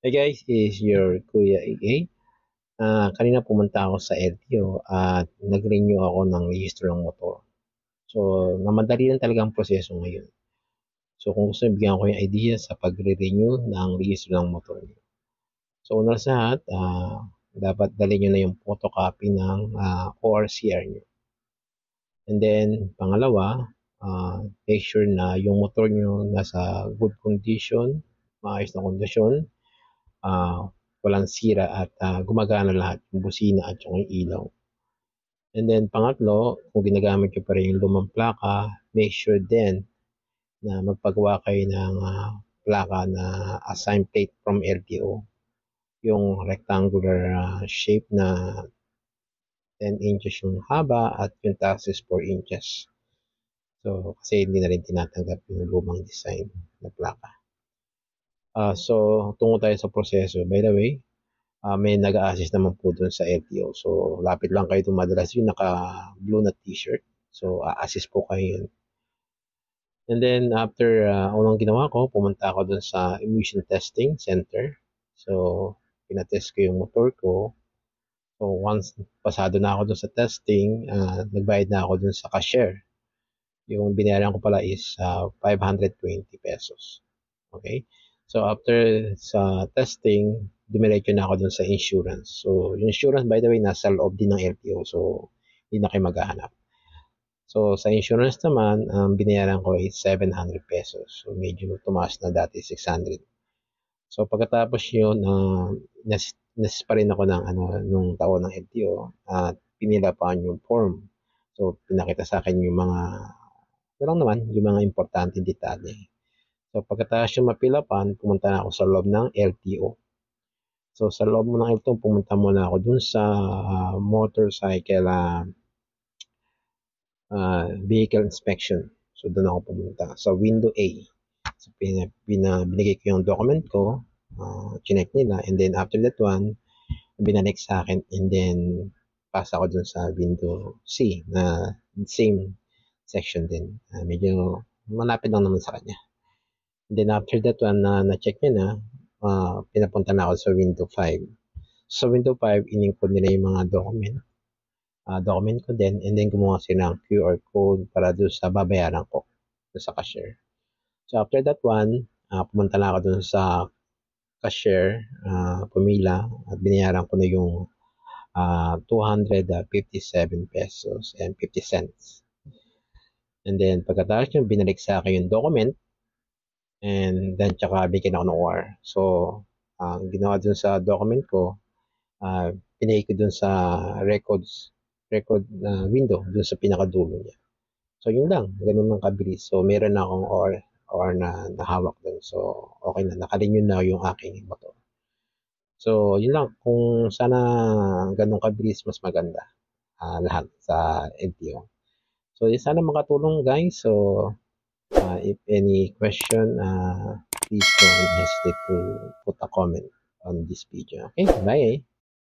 Hey guys, is your Kuya AA. Kanina pumunta ako sa LTO at nag-renew ako ng rehistro ng motor. So, namadali lang talaga ang proseso ngayon. So, kung gusto niyo, bigyan ko yung idea sa pagre-renew ng rehistro ng motor niyo. So, una sa lahat, dapat dali niyo na yung photocopy ng ORCR niyo. And then, pangalawa, make sure na yung motor niyo nasa good condition, maayos na kondisyon, ah, walang sira at gumagana lahat yung busina at yung ilaw. And then pangatlo, kung ginagamit nyo pa rin yung lumang plaka, make sure din na magpagawa kayo ng plaka na assigned plate from LTO. Yung rectangular shape na 10 inches yung haba at yung taas is 4 inches. So, kasi hindi na rin tinatanggap yung lumang design na plaka. So, tungo tayo sa proseso. By the way, may nag-a-assist naman po dun sa LTO. So, lapit lang kayo dumadalas yung naka-blue na t-shirt. So, assist po kayo yun. And then, after unang ginawa ko, pumunta ako dun sa emission testing center. So, pinatest ko yung motor ko. So, once pasado na ako dun sa testing, nagbayad na ako dun sa cashier. Yung binayaran ko pala is 520 pesos. Okay? So, after sa testing, dumiretso na ako dun sa insurance. So, yung insurance, by the way, nasa loob din ng LTO. So, hindi na kayo maghahanap. So, sa insurance naman, ang binayaran ko is 700 pesos. So, medyo tumaas na dati 600. So, pagkatapos yun, nas pa rin ako ng nung taon ng LTO at pinilapan yung form. So, pinakita sa akin yung mga, lang naman, yung mga importante detalye. So, pagkatapos yung mapilapan, pumunta na ako sa loob ng LTO. So, sa loob mo ng LTO, pumunta muna ako dun sa motorcycle vehicle inspection. So, doon ako pumunta. Sa window A. So, binigay ko yung document ko, chinek nila, and then after that one, binalik sa akin, and then pasa ako dun sa window C na same section din. Medyo malapit lang naman sa kanya. And then after that one, na-check niya na, pinapunta na ako sa window 5. Sa window 5, in-include nila yung mga document ko din, and then gumawa sila ng QR code para doon sa babayaran ko doon sa cashier. So after that one, pumunta na ako doon sa cashier, pumila at binayaran ko na yung 257 pesos and 50 cents. And then pagkatapos yung binalik sa akin yung document, and then tsaka bigyan ako ng OR. So, ang ginawa dun sa document ko, pinay ko dun sa record window, dun sa pinakadulo niya. So, yun lang. Ganun lang kabilis. So, meron na akong OR na nahawak dun. So, okay na. Nakarenew na yung aking motor. So, yun lang. Kung sana ganun kabilis, mas maganda lahat sa LTO. So, yun, sana makatulong guys. So, if any question, please don't hesitate to put a comment on this video. Okay, bye.